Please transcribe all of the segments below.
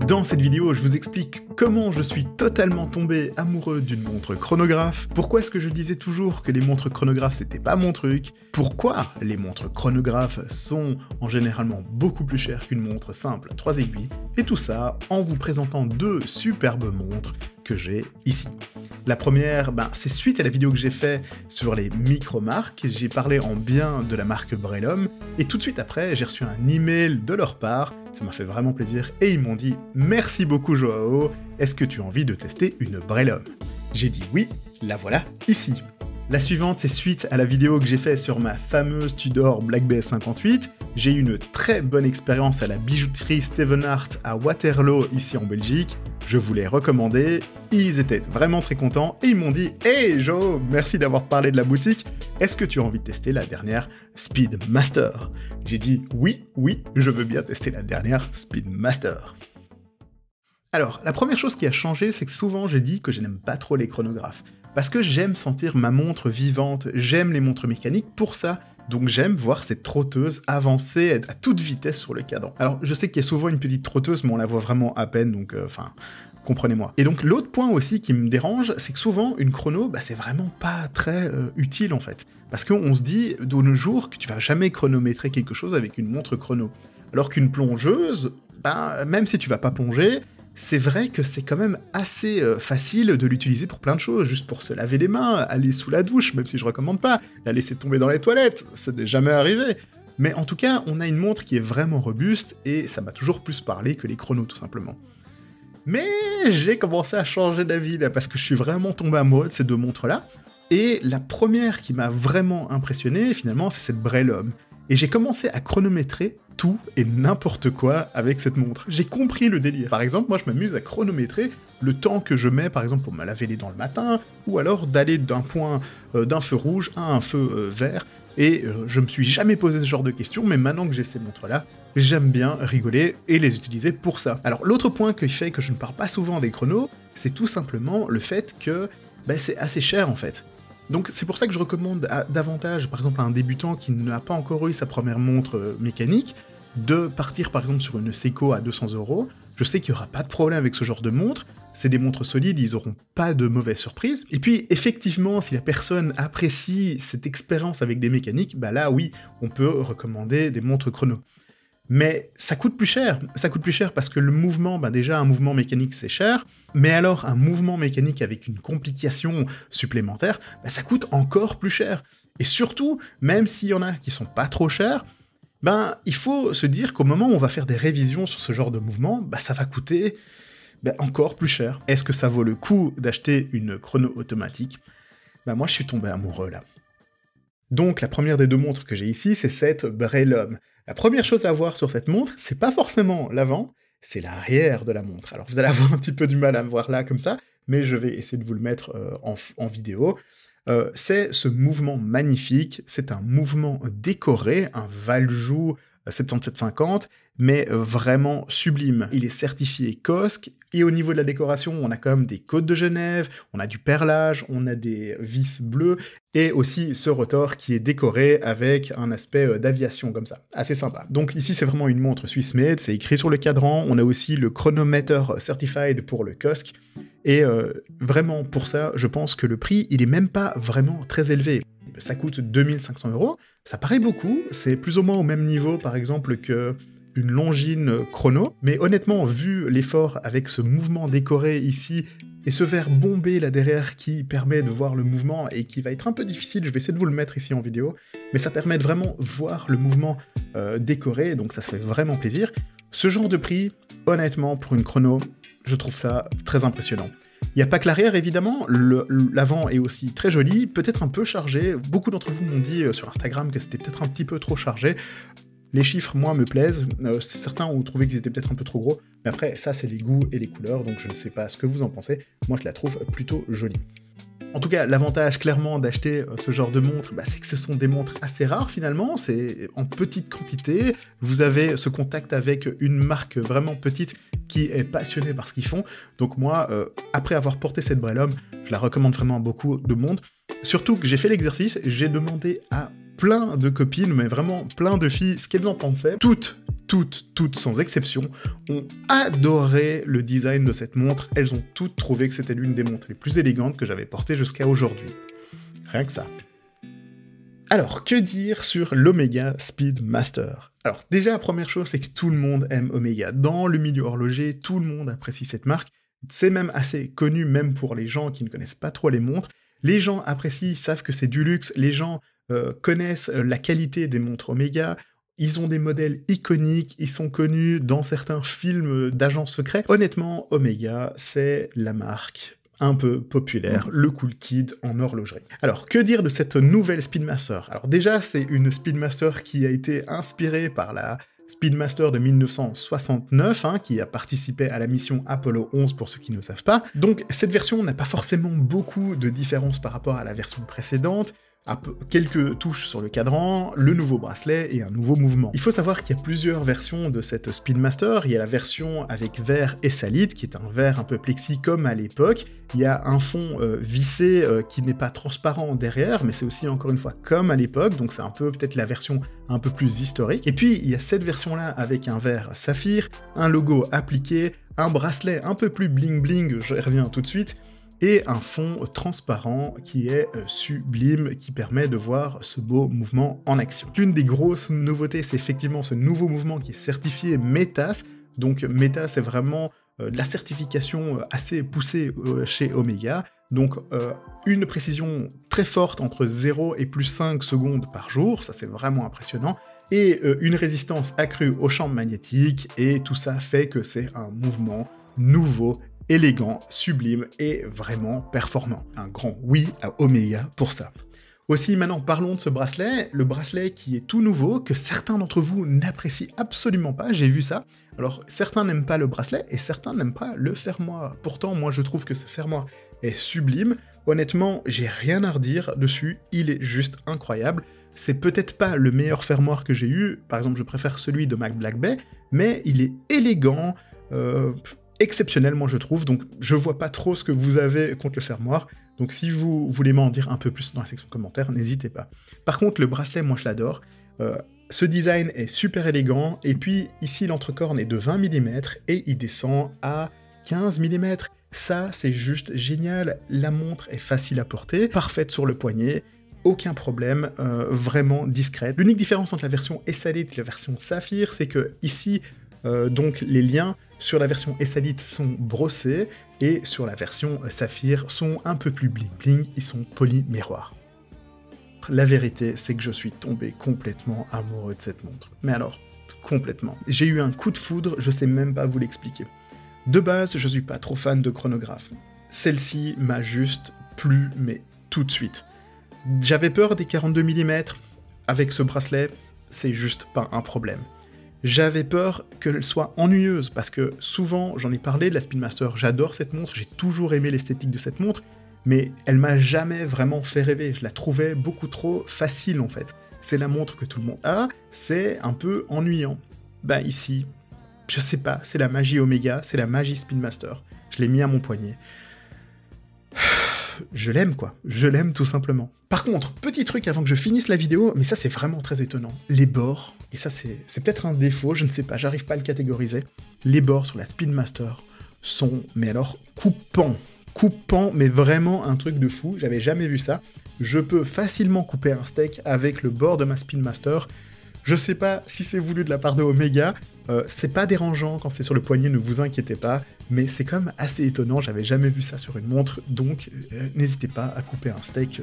Dans cette vidéo, je vous explique comment je suis totalement tombé amoureux d'une montre chronographe, pourquoi est-ce que je disais toujours que les montres chronographes c'était pas mon truc, pourquoi les montres chronographes sont en généralement beaucoup plus chères qu'une montre simple à 3 aiguilles, et tout ça en vous présentant deux superbes montres que j'ai ici. La première, c'est suite à la vidéo que j'ai fait sur les micro-marques, j'ai parlé en bien de la marque Brelum, et tout de suite après, j'ai reçu un email de leur part, ça m'a fait vraiment plaisir, et ils m'ont dit « Merci beaucoup Joao, est-ce que tu as envie de tester une Brelum ?» J'ai dit oui, la voilà ici. La suivante, c'est suite à la vidéo que j'ai fait sur ma fameuse Tudor Black BS58. J'ai eu une très bonne expérience à la bijouterie Stevenart à Waterloo, ici en Belgique. Je vous l'ai recommandé, ils étaient vraiment très contents et ils m'ont dit « Hey Jo, merci d'avoir parlé de la boutique, est-ce que tu as envie de tester la dernière Speedmaster ?» J'ai dit « Oui, je veux bien tester la dernière Speedmaster. » Alors, la première chose qui a changé, c'est que souvent j'ai dit que je n'aime pas trop les chronographes. Parce que j'aime sentir ma montre vivante, j'aime les montres mécaniques pour ça, donc j'aime voir cette trotteuse avancer à toute vitesse sur le cadran. Alors je sais qu'il y a souvent une petite trotteuse, mais on la voit vraiment à peine, donc comprenez-moi. Et donc l'autre point aussi qui me dérange, c'est que souvent une chrono, c'est vraiment pas très utile en fait. Parce qu'on se dit de nos jours que tu vas jamais chronométrer quelque chose avec une montre chrono. Alors qu'une plongeuse, même si tu vas pas plonger, c'est vrai que c'est quand même assez facile de l'utiliser pour plein de choses, juste pour se laver les mains, aller sous la douche, même si je recommande pas, la laisser tomber dans les toilettes, ça n'est jamais arrivé. Mais en tout cas, on a une montre qui est vraiment robuste, et ça m'a toujours plus parlé que les chronos, tout simplement. Mais j'ai commencé à changer d'avis, là, parce que je suis vraiment tombé amoureux de ces deux montres-là, et la première qui m'a vraiment impressionné, finalement, c'est cette Brelum. Et j'ai commencé à chronométrer tout et n'importe quoi avec cette montre. J'ai compris le délire. Par exemple, moi je m'amuse à chronométrer le temps que je mets, par exemple, pour me laver les dents le matin, ou alors d'aller d'un point d'un feu rouge à un feu vert. Et je me suis jamais posé ce genre de questions, mais maintenant que j'ai ces montres-là, j'aime bien rigoler et les utiliser pour ça. Alors l'autre point qui fait que je ne parle pas souvent des chronos, c'est tout simplement le fait que c'est assez cher en fait. Donc c'est pour ça que je recommande davantage, par exemple à un débutant qui n'a pas encore eu sa première montre mécanique, de partir par exemple sur une Seiko à 200 €. Je sais qu'il n'y aura pas de problème avec ce genre de montre, c'est des montres solides, ils n'auront pas de mauvaises surprises. Et puis effectivement, si la personne apprécie cette expérience avec des mécaniques, là oui, on peut recommander des montres chrono. Mais ça coûte plus cher parce que le mouvement, déjà un mouvement mécanique c'est cher, mais alors un mouvement mécanique avec une complication supplémentaire, ça coûte encore plus cher. Et surtout, même s'il y en a qui sont pas trop chers, il faut se dire qu'au moment où on va faire des révisions sur ce genre de mouvement, ça va coûter encore plus cher. Est-ce que ça vaut le coup d'acheter une chrono automatique ? Moi je suis tombé amoureux là. Donc la première des deux montres que j'ai ici, c'est cette Brelum. La première chose à voir sur cette montre, c'est pas forcément l'avant, c'est l'arrière de la montre. Alors vous allez avoir un petit peu du mal à me voir là comme ça, mais je vais essayer de vous le mettre en vidéo. C'est ce mouvement magnifique, c'est un mouvement décoré, un Valjoux 7750, mais vraiment sublime. Il est certifié COSC, et au niveau de la décoration, on a quand même des côtes de Genève, on a du perlage, on a des vis bleues, et aussi ce rotor qui est décoré avec un aspect d'aviation comme ça, assez sympa. Donc ici c'est vraiment une montre Swiss made, c'est écrit sur le cadran, on a aussi le chronometer certified pour le COSC, et vraiment pour ça, je pense que le prix, il est même pas vraiment très élevé. Ça coûte 2500 €, ça paraît beaucoup, c'est plus ou moins au même niveau par exemple que une Longines chrono, mais honnêtement, vu l'effort avec ce mouvement décoré ici, et ce verre bombé là derrière qui permet de voir le mouvement, et qui va être un peu difficile, je vais essayer de vous le mettre ici en vidéo, mais ça permet de vraiment voir le mouvement décoré, donc ça se fait vraiment plaisir. Ce genre de prix, honnêtement, pour une chrono, je trouve ça très impressionnant. Il n'y a pas que l'arrière, évidemment, l'avant est aussi très joli, peut-être un peu chargé, beaucoup d'entre vous m'ont dit sur Instagram que c'était peut-être un petit peu trop chargé. Les chiffres, moi, me plaisent, certains ont trouvé qu'ils étaient peut-être un peu trop gros, mais après, ça, c'est les goûts et les couleurs, donc je ne sais pas ce que vous en pensez, moi je la trouve plutôt jolie. En tout cas, l'avantage clairement d'acheter ce genre de montre, c'est que ce sont des montres assez rares finalement, c'est en petite quantité, vous avez ce contact avec une marque vraiment petite qui est passionnée par ce qu'ils font, donc moi, après avoir porté cette Brelum, je la recommande vraiment à beaucoup de monde, surtout que j'ai fait l'exercice, j'ai demandé à plein de copines, mais vraiment plein de filles, ce qu'elles en pensaient. Toutes toutes sans exception, ont adoré le design de cette montre. Elles ont toutes trouvé que c'était l'une des montres les plus élégantes que j'avais portées jusqu'à aujourd'hui. Rien que ça. Alors, que dire sur l'Omega Speedmaster? Alors, déjà, la première chose, c'est que tout le monde aime Omega. Dans le milieu horloger, tout le monde apprécie cette marque. C'est même assez connu, même pour les gens qui ne connaissent pas trop les montres. Les gens apprécient, savent que c'est du luxe, les gens connaissent la qualité des montres Omega. Ils ont des modèles iconiques, ils sont connus dans certains films d'agents secrets. Honnêtement, Omega, c'est la marque un peu populaire, le cool kid en horlogerie. Alors, que dire de cette nouvelle Speedmaster? Alors déjà, c'est une Speedmaster qui a été inspirée par la Speedmaster de 1969, qui a participé à la mission Apollo 11 pour ceux qui ne savent pas. Donc, cette version n'a pas forcément beaucoup de différence par rapport à la version précédente. Quelques touches sur le cadran, le nouveau bracelet et un nouveau mouvement. Il faut savoir qu'il y a plusieurs versions de cette Speedmaster. Il y a la version avec verre et salide, qui est un verre un peu plexi comme à l'époque. Il y a un fond vissé qui n'est pas transparent derrière, mais c'est aussi encore une fois comme à l'époque, donc c'est un peu peut-être la version un peu plus historique. Et puis il y a cette version-là avec un verre saphir, un logo appliqué, un bracelet un peu plus bling bling, je reviens tout de suite, et un fond transparent qui est sublime, qui permet de voir ce beau mouvement en action. L'une des grosses nouveautés, c'est effectivement ce nouveau mouvement qui est certifié METAS. Donc METAS, c'est vraiment de la certification assez poussée chez Omega. Donc une précision très forte entre 0 et plus 5 secondes par jour, ça c'est vraiment impressionnant, et une résistance accrue aux champs magnétiques, et tout ça fait que c'est un mouvement nouveau, élégant, sublime et vraiment performant. Un grand oui à Omega pour ça. Aussi, maintenant, parlons de ce bracelet, le bracelet qui est tout nouveau, que certains d'entre vous n'apprécient absolument pas, j'ai vu ça. Alors, certains n'aiment pas le bracelet, et certains n'aiment pas le fermoir. Pourtant, moi, je trouve que ce fermoir est sublime. Honnêtement, j'ai rien à redire dessus, il est juste incroyable. C'est peut-être pas le meilleur fermoir que j'ai eu, par exemple, je préfère celui de Mac Black Bay, mais il est élégant, exceptionnel, moi je trouve, donc je vois pas trop ce que vous avez contre le fermoir, donc si vous voulez m'en dire un peu plus dans la section commentaires, n'hésitez pas. Par contre, le bracelet, moi je l'adore, ce design est super élégant, et puis ici l'entrecorne est de 20 mm, et il descend à 15 mm, ça c'est juste génial, la montre est facile à porter, parfaite sur le poignet, aucun problème, vraiment discrète. L'unique différence entre la version Essalite et la version Saphir, c'est que ici, donc les liens sur la version Essalite sont brossés, et sur la version Saphir sont un peu plus bling bling, ils sont polymiroirs. La vérité, c'est que je suis tombé complètement amoureux de cette montre. Mais alors, complètement. J'ai eu un coup de foudre, je sais même pas vous l'expliquer. De base, je suis pas trop fan de chronographe. Celle-ci m'a juste plu, mais tout de suite. J'avais peur des 42 mm, avec ce bracelet, c'est juste pas un problème. J'avais peur qu'elle soit ennuyeuse, parce que souvent, j'en ai parlé de la Speedmaster, j'adore cette montre, j'ai toujours aimé l'esthétique de cette montre, mais elle m'a jamais vraiment fait rêver, je la trouvais beaucoup trop facile en fait. C'est la montre que tout le monde a, c'est un peu ennuyant. Ben ici, je sais pas, c'est la magie Omega, c'est la magie Speedmaster, je l'ai mis à mon poignet. Je l'aime quoi, je l'aime tout simplement. Par contre, petit truc avant que je finisse la vidéo, mais ça c'est vraiment très étonnant, les bords, et ça c'est peut-être un défaut, je ne sais pas, j'arrive pas à le catégoriser, les bords sur la Speedmaster sont, mais alors, coupants, mais vraiment un truc de fou, j'avais jamais vu ça. Je peux facilement couper un steak avec le bord de ma Speedmaster. Je sais pas si c'est voulu de la part de Omega, c'est pas dérangeant quand c'est sur le poignet, ne vous inquiétez pas, mais c'est quand même assez étonnant, j'avais jamais vu ça sur une montre, donc n'hésitez pas à couper un steak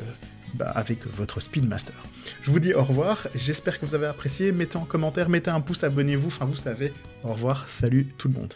avec votre Speedmaster. Je vous dis au revoir, j'espère que vous avez apprécié, mettez en commentaire, mettez un pouce, abonnez-vous, enfin vous savez, au revoir, salut tout le monde.